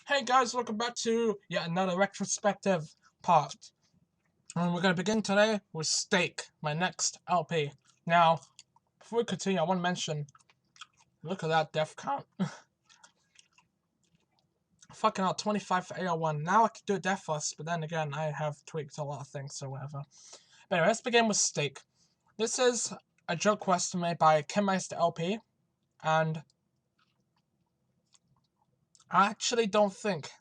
Hey guys, welcome back to yet another retrospective part. And we're going to begin today with Steak, my next LP. Now, before we continue, I want to mention, look at that death count. Fucking hell, 25 for AR1. Now I can do a deathless, but then again, I have tweaked a lot of things, so whatever. But anyway, let's begin with Steak. This is a joke quest made by Chemmeister LP, and I actually don't think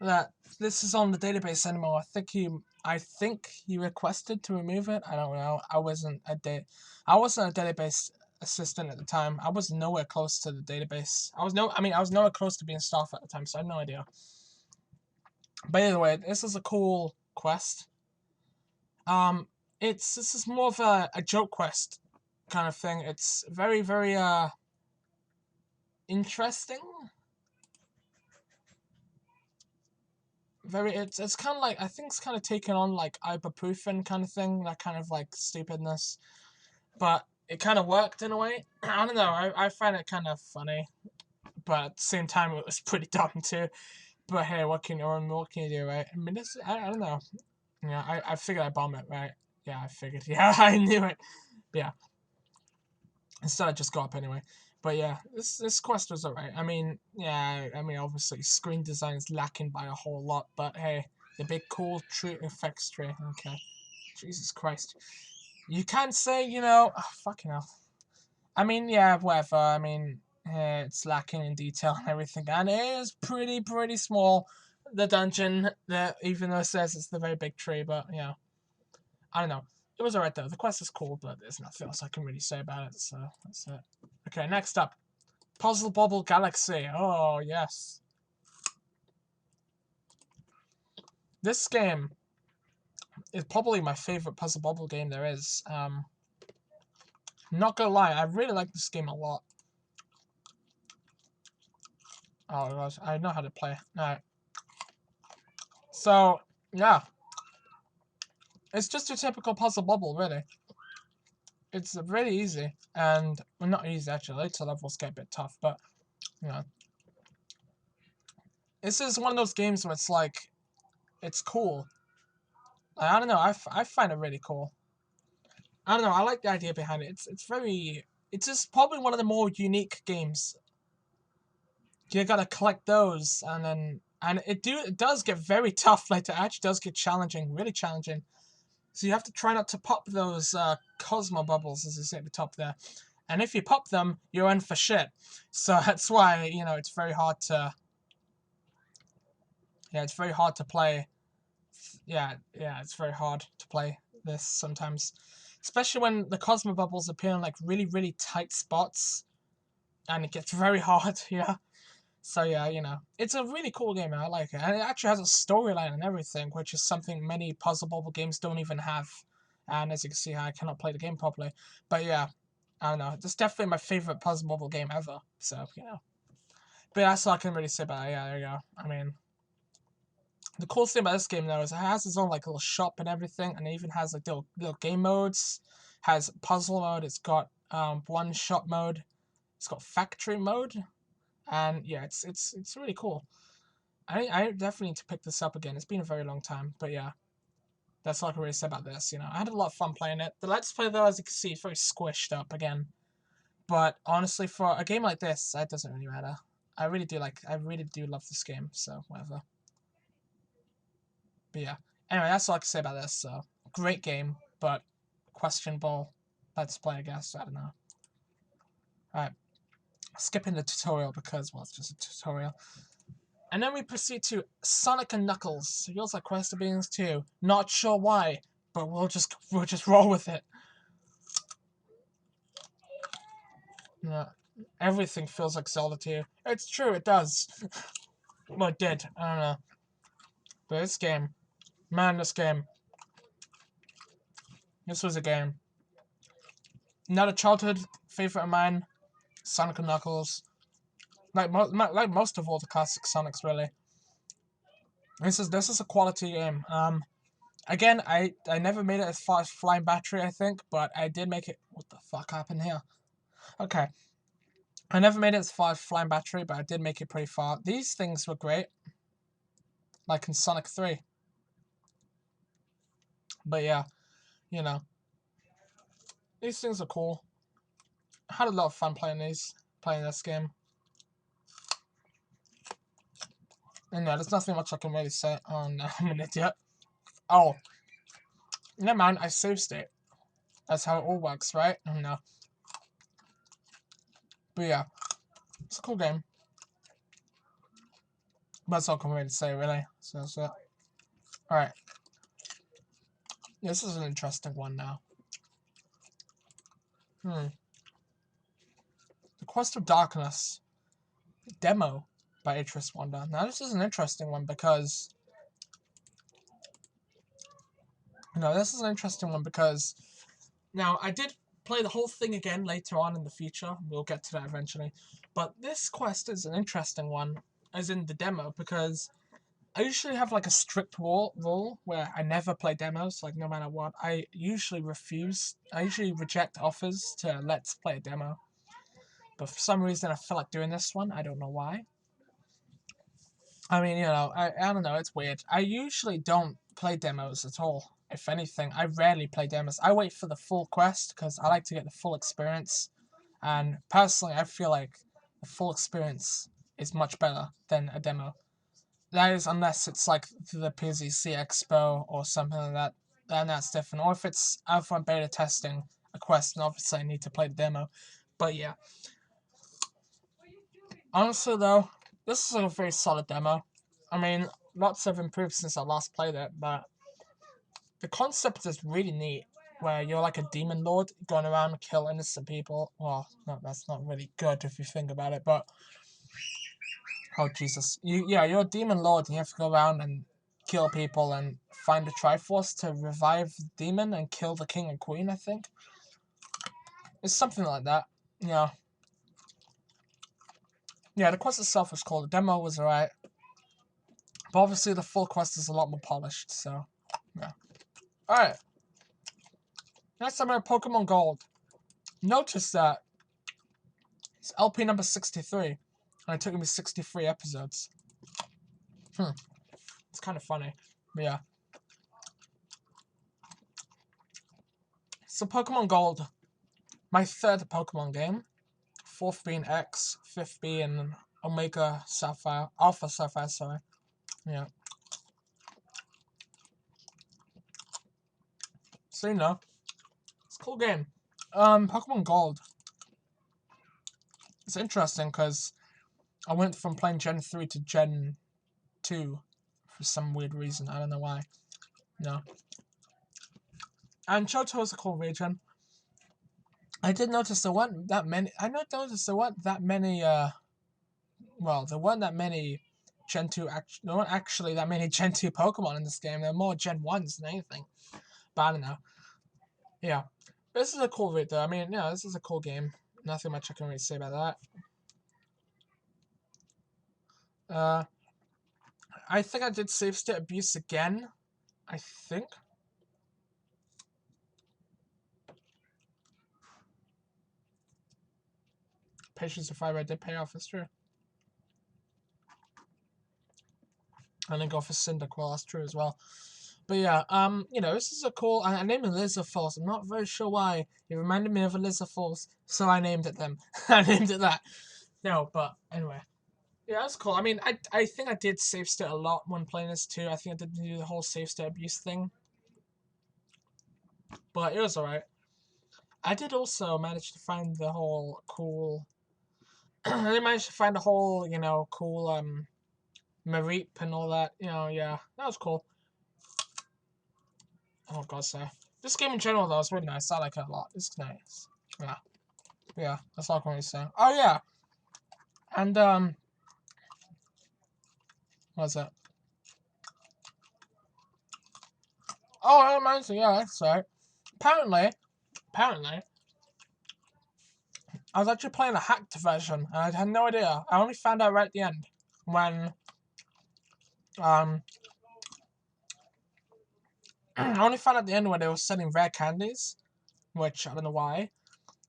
that this is on the database anymore. I think he requested to remove it. I don't know. I wasn't a database assistant at the time. I was nowhere close to the database. I was nowhere close to being staff at the time, so I had no idea. But either way, this is a cool quest. This is more of a joke quest kind of thing. It's very, very interesting. It's kind of like, I think it's kind of taken on like ibuprofen kind of thing, that kind of like stupidness, but it kind of worked in a way. I don't know, I find it kind of funny, but at the same time it was pretty dumb too. But hey, what can you do, right? I mean, I don't know. Yeah, I figured I'd bomb it, right? Yeah, I figured. Yeah, I knew it. But yeah, instead I just got up anyway. But yeah, this quest was alright. I mean, yeah, obviously screen design is lacking by a whole lot, but hey, the big cool tree effects tree. Okay, Jesus Christ, you can't say, oh, fucking hell. I mean, yeah, whatever. I mean, it's lacking in detail and everything, and it is pretty small. The dungeon, even though it says it's the very big tree, but yeah, I don't know. It was alright though. The quest is cool, but there's nothing else I can really say about it. So that's it. Okay, next up. Puzzle Bobble Galaxy. Oh, yes. This game is probably my favorite Puzzle Bobble game there is. Not gonna lie, I really like this game a lot. Oh gosh, I know how to play. Alright. So, yeah. It's just a typical Puzzle Bobble, really. It's really easy. And, well, not easy actually. Later levels get a bit tough, but, you know. This is one of those games where it's like, it's cool. I don't know, I find it really cool. I don't know, I like the idea behind it. It's just probably one of the more unique games. You gotta collect those, and it does get very tough later. It actually does get challenging, really challenging. So you have to try not to pop those Cosmo bubbles, as you say at the top there. And if you pop them, you're in for shit. So that's why, it's very hard to... Yeah, it's very hard to play. Yeah, it's very hard to play this sometimes. Especially when the Cosmo bubbles appear in, like, really tight spots. And it gets very hard, yeah. So yeah, it's a really cool game, and I like it. And it actually has a storyline and everything, which is something many Puzzle Bobble games don't even have. And as you can see, I cannot play the game properly. But yeah, I don't know. It's definitely my favorite Puzzle Bobble game ever. So, But that's all I can really say about it. Yeah, there you go. I mean, the coolest thing about this game, though, is it has its own, like, little shop and everything. And it even has, like, little game modes. Has puzzle mode. It's got one-shot mode. It's got factory mode. And yeah, it's really cool. I definitely need to pick this up again. It's been a very long time, but yeah, that's all I can really say about this. I had a lot of fun playing it. The Let's Play, though, as you can see, is very squished up again. But honestly, for a game like this, that doesn't really matter. I really do love this game, so whatever. But yeah, anyway, that's all I can say about this. So great game, but questionable Let's Play, I guess. I don't know. All right, skipping the tutorial because, well, it's just a tutorial. And then we proceed to Sonic and Knuckles. Feels like Quest of Beings 2. Not sure why, but we'll just roll with it. Yeah, everything feels like Zelda 2. It's true, it does. Well, it did. I don't know. But this game, man, this was a game. Not a childhood favorite of mine. Sonic and Knuckles. Like most of all the classic Sonics, really. This is a quality game. Again, I never made it as far as Flying Battery, I think, but I did make it... What the fuck happened here? Okay. I never made it as far as Flying Battery, but I did make it pretty far. These things were great, like in Sonic 3. But yeah, you know, these things are cool. I had a lot of fun playing this game. And yeah, there's nothing much I can really say. Oh no, I'm an idiot. Oh, never mind, I save state. That's how it all works, right? Oh no. But yeah, it's a cool game. That's all I can really say, really. So that's it. Alright. This is an interesting one now. The Quest of Darkness. Demo by Idris Wonder. Now this is an interesting one because... this is an interesting one because... Now, I did play the whole thing again later on in the future. We'll get to that eventually. But this quest is an interesting one, as in the demo, because I usually have like a strict rule where I never play demos, like no matter what. I usually reject offers to let's play a demo. But for some reason I feel like doing this one. I don't know why. I mean, I don't know, it's weird. I usually don't play demos at all. If anything, I rarely play demos. I wait for the full quest because I like to get the full experience. And personally, I feel like the full experience is much better than a demo. That is, unless it's like the PZC Expo or something like that, then that's different. Or if it's alpha and beta testing a quest, and obviously I need to play the demo. But yeah. Honestly though, this is a very solid demo. I mean, lots have improved since I last played it, but the concept is really neat. Where you're like a demon lord going around and kill innocent people. Well, no, that's not really good if you think about it, but... Oh, Jesus. You're a demon lord and you have to go around and kill people and find a Triforce to revive the demon and kill the king and queen, I think. It's something like that. Yeah. Yeah, the quest itself was cool. The demo was alright. But obviously the full quest is a lot more polished, so... Yeah. Alright. Next time I have Pokemon Gold. Notice that it's LP number 63. And it took me 63 episodes. It's kind of funny. But yeah. So Pokemon Gold. My third Pokemon game. Fourth being X. Fifth being Omega Sapphire. Alpha Sapphire, sorry. Yeah. So it's a cool game. Pokemon Gold. It's interesting because I went from playing Gen 3 to Gen 2 for some weird reason. I don't know why. No. And Johto is a cool region. I did notice there weren't that many. Well, there weren't that many Gen 2. There weren't actually that many Gen 2 Pokemon in this game. There were more Gen 1s than anything. But I don't know. Yeah. This is a cool vid, though. I mean, yeah, this is a cool game. Nothing much I can really say about that. I think I did save state abuse again. I think. Patience of Fire did pay off, that's true. And then go for Cyndaquil, that's true as well. But yeah, this is a cool... I named it Lizardforce. I'm not very sure why. It reminded me of a Lizardforce, so I named it them. I named it that. No, but anyway. Yeah, that's cool. I mean, I think I did save state a lot when playing this too. I think I did do the whole save state abuse thing. But it was alright. I did also manage to find the whole cool... I did manage to find the whole, cool, Mareep and all that. Yeah, that was cool. Oh god, sir. This game in general, though, is really nice. I like it a lot. It's nice. Yeah, that's all I can really say. Oh, yeah. And, what's that? Oh, amazing. Yeah, that's right. Apparently, I was actually playing a hacked version, and I had no idea. I only found out right at the end when, I only found out at the end when they were selling rare candies, which I don't know why.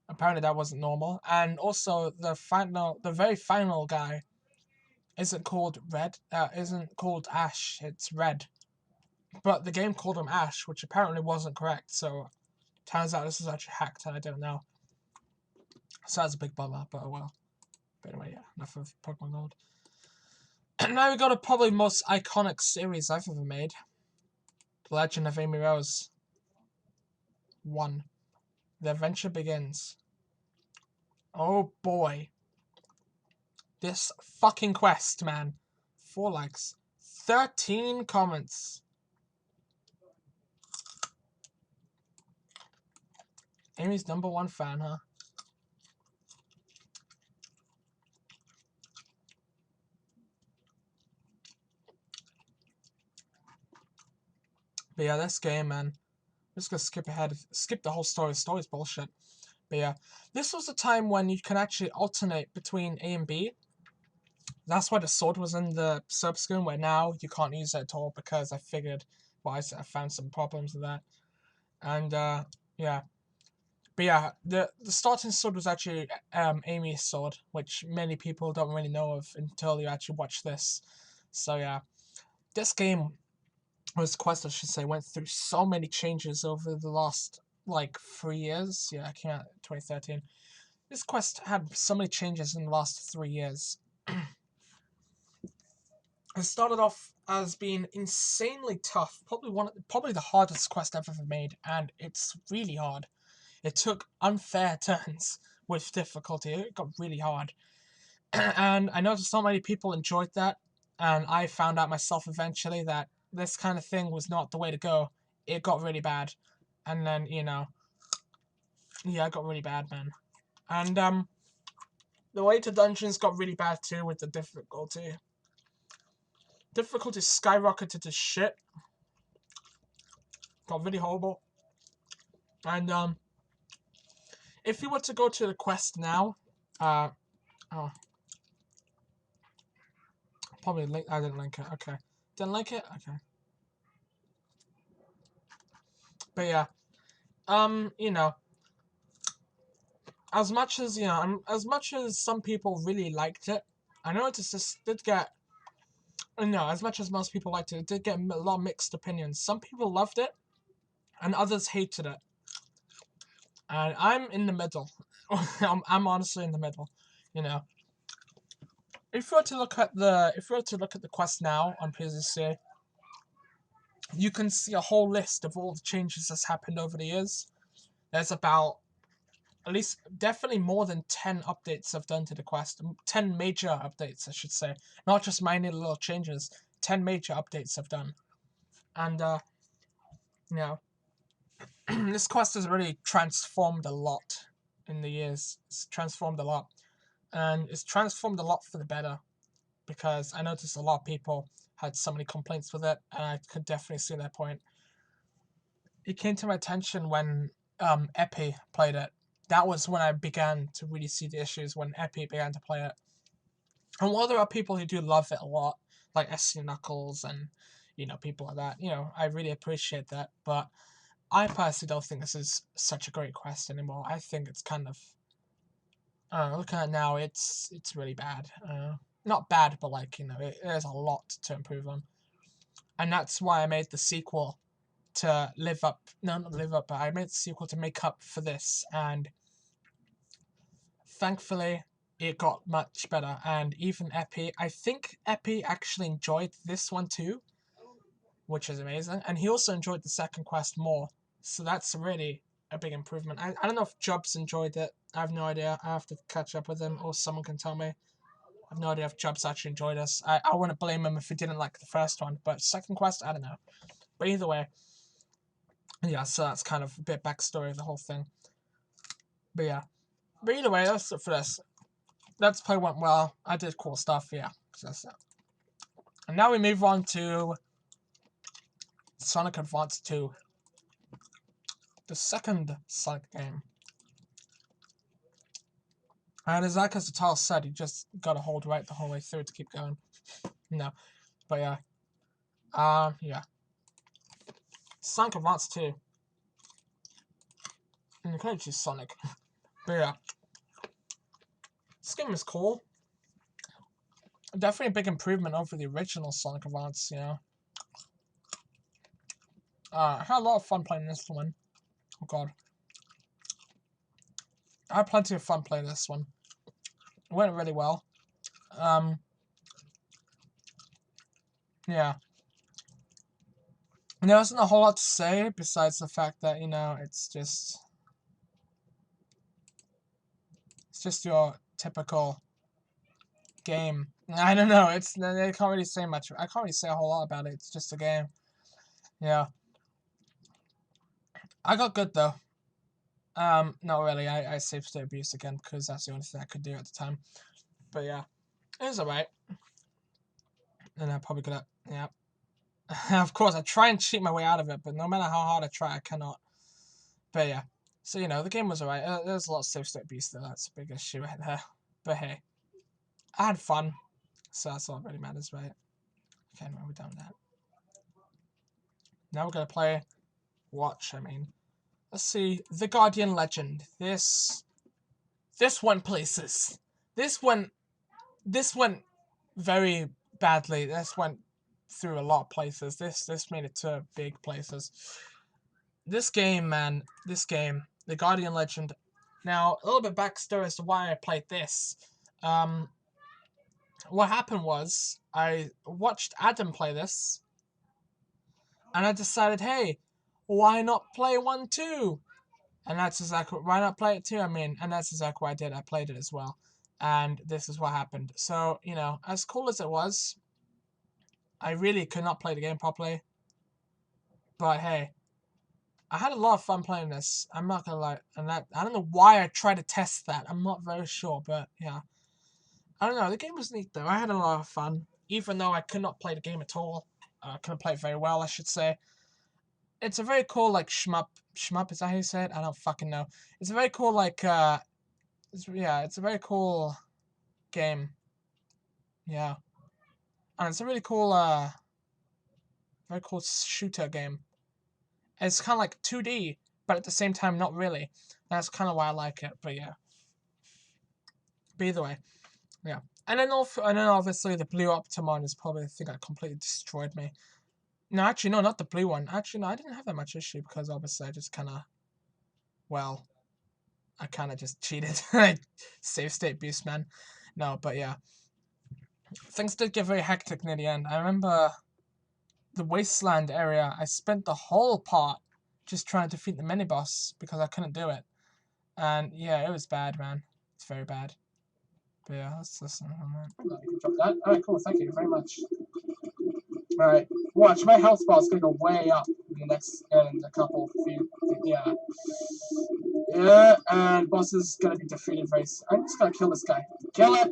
Apparently that wasn't normal. And also the very final guy isn't called Red, isn't called Ash, it's Red. But the game called him Ash, which apparently wasn't correct, so turns out this is actually hacked and I don't know. So that's a big bummer, but oh well. But anyway, yeah, enough of Pokemon Gold. And now we got a probably most iconic series I've ever made. The Legend of Amy Rose. 1. The adventure begins. Oh boy. This fucking quest, man. 4 likes. 13 comments. Amy's #1 fan, huh? But yeah, this game, man. I'm just gonna skip ahead. Skip the whole story. The story's bullshit. But yeah, this was a time when you can actually alternate between A and B. That's why the sword was in the sub-screen, where now you can't use it at all because I figured, well, I found some problems with that. And, yeah. But yeah, the starting sword was actually Amy's sword, which many people don't really know of until you actually watch this. So yeah, this game, or this quest I should say, went through so many changes over the last, like, 3 years. Yeah, I came out in 2013. This quest had so many changes in the last 3 years. It started off as being insanely tough, probably the hardest quest I've ever made, and it's really hard. It took unfair turns with difficulty. It got really hard. And I noticed so many people enjoyed that, and I found out myself eventually that this kind of thing was not the way to go. It got really bad. And then, yeah, it got really bad, man. And, the way to dungeons got really bad too with the difficulty. Difficulty skyrocketed to shit. Got really horrible. And, if you were to go to the quest now, oh, probably link. I didn't link it. Okay, didn't link it. Okay, but yeah, as much as as much as some people really liked it, I noticed this did get. As much as most people liked it, it did get a lot of mixed opinions. Some people loved it, and others hated it. And I'm in the middle. I'm honestly in the middle. You know, if you were to look at the quest now on PZC, you can see a whole list of all the changes that's happened over the years. There's about at least definitely more than 10 updates I've done to the quest. 10 major updates, I should say. Not just minor little changes. 10 major updates I've done. And, this quest has really transformed a lot in the years. It's transformed a lot. And it's transformed a lot for the better. Because I noticed a lot of people had so many complaints with it. And I could definitely see their point. It came to my attention when Epi played it. That was when I began to really see the issues, when Epi began to play it. And while there are people who do love it a lot, like SC Knuckles and, people like that, I really appreciate that. But I personally don't think this is such a great quest anymore. I think it's kind of, I don't know, looking at it now, it's really bad. Not bad, but like, there's a lot to improve on. And that's why I made the sequel to live up, no, not live up, but I made the sequel to make up for this, and thankfully it got much better. And even Epi, I think Epi actually enjoyed this one too, which is amazing, and he also enjoyed the second quest more, so that's really a big improvement. I don't know if Jobs enjoyed it. I have no idea. I have to catch up with him, or someone can tell me. I have no idea if Jobs actually enjoyed this. I wouldn't blame him if he didn't like the first one, but second quest, I don't know. But either way, yeah, so that's kind of a bit backstory of the whole thing. But yeah. But either way, that's it for this. Let's Play went well. I did cool stuff, yeah. So that's it. And now we move on to Sonic Advance 2. The second Sonic game. And as like as the title said, you just gotta hold right the whole way through to keep going. No. But yeah. Yeah. Sonic Advance 2. And you can choose Sonic. But yeah, this game is cool. Definitely a big improvement over the original Sonic Advance, you know. I had a lot of fun playing this one. Oh god. I had plenty of fun playing this one. It went really well. Yeah. And there wasn't a whole lot to say besides the fact that, you know, it's just your typical game. I don't know, they can't really say much. I can't really say a whole lot about it. It's just a game. Yeah. I got good though. Not really. I saved state abuse again because that's the only thing I could do at the time. But yeah, it was alright. And I'm probably gonna, yeah. Of course, I try and cheat my way out of it, but no matter how hard I try, I cannot. But yeah, so you know, the game was alright. There's a lot of safe state abuse though. That's a big issue right there. But hey, I had fun, so that's all that really matters, right? Okay, now we're done with that. Now we're gonna play. I mean, let's see, The Guardian Legend. This went places. This went very badly. This went through a lot of places. This made it to big places. This game, man, The Guardian Legend. Now, a little bit backstory as to why I played this. What happened was, I watched Adam play this, and I decided, hey, why not play one too? And that's exactly, why not play it too? I mean, and that's exactly what I did. I played it as well. And this is what happened. So, you know, as cool as it was, I really could not play the game properly. But hey, I had a lot of fun playing this. I'm not gonna lie. And I don't know why I tried to test that. I'm not very sure, but yeah. I don't know. The game was neat though. I had a lot of fun. Even though I could not play the game at all. I couldn't play it very well, I should say. It's a very cool, like, shmup. Shmup, is that how you say it? I don't fucking know. It's a very cool, like, it's a very cool game. Yeah. And it's a really cool, very cool shooter game. It's kind of like 2D, but at the same time, not really. That's kind of why I like it, but yeah. But either way, yeah. And then obviously the blue Optimon is probably the thing that completely destroyed me. No, actually, no, not the blue one. Actually, no, I didn't have that much issue because obviously I just kind of, well, I kind of just cheated. Save state boost, man. No, but yeah. Things did get very hectic near the end. I remember the wasteland area. I spent the whole part just trying to defeat the mini boss because I couldn't do it. And yeah, it was bad, man. It's very bad. But yeah, let's listen. Drop that. Alright, cool. Thank you very much. Alright, watch. My health bar is going to go way up in the next, in a couple few. Yeah. Yeah, and boss is going to be defeated very soon. I'm just going to kill this guy. Kill it!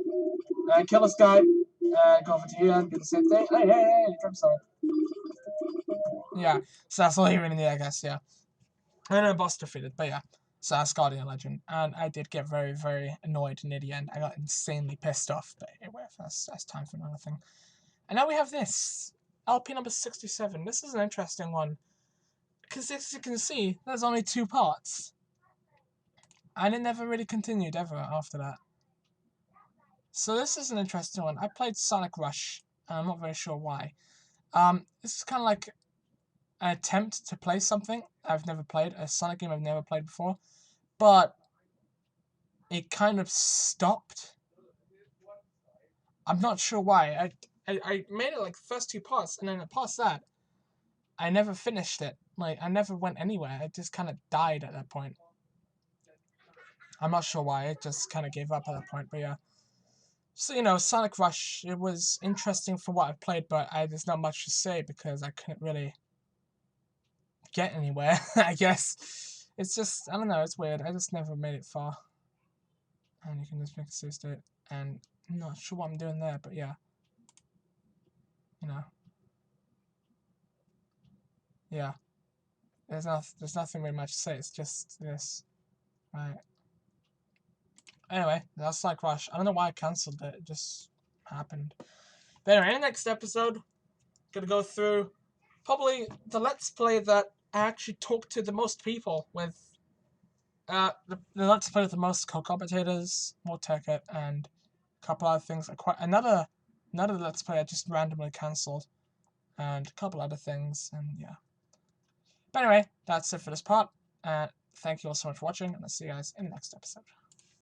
And kill this guy. And go over to here and do the same thing. Hey, drop some. Yeah, so that's all you really need, I guess, yeah. And then boss defeated, but yeah. So that's Guardian Legend. And I did get very, very annoyed near the end. I got insanely pissed off, but anyway, that's time for another thing. And now we have this. LP number 67. This is an interesting one. Because as you can see, there's only 2 parts. And it never really continued ever after that. So this is an interesting one. I played Sonic Rush, and I'm not very sure why. This is kind of like an attempt to play something I've never played, a Sonic game I've never played before, but it kind of stopped. I'm not sure why. I made it like the first 2 parts, and then past that, I never finished it. Like, I never went anywhere. It just kind of died at that point. I'm not sure why. It just kind of gave up at that point, but yeah. So, you know, Sonic Rush, it was interesting for what I've played, but there's not much to say because I couldn't really get anywhere, I guess. It's just, I don't know, it's weird. I just never made it far. And you can just make a save state. And I'm not sure what I'm doing there, but yeah. You know. Yeah. There's nothing really much to say. It's just this. Right. Anyway, that's like Rush. I don't know why I cancelled it. It just happened. But anyway, in the next episode, gonna go through probably the Let's Play that I actually talked to the most people with. The Let's Play with the most co-commentators, more Turkit, and a couple other things. Another Let's Play I just randomly cancelled, and a couple other things, and yeah. But anyway, that's it for this part. Thank you all so much for watching, and I'll see you guys in the next episode.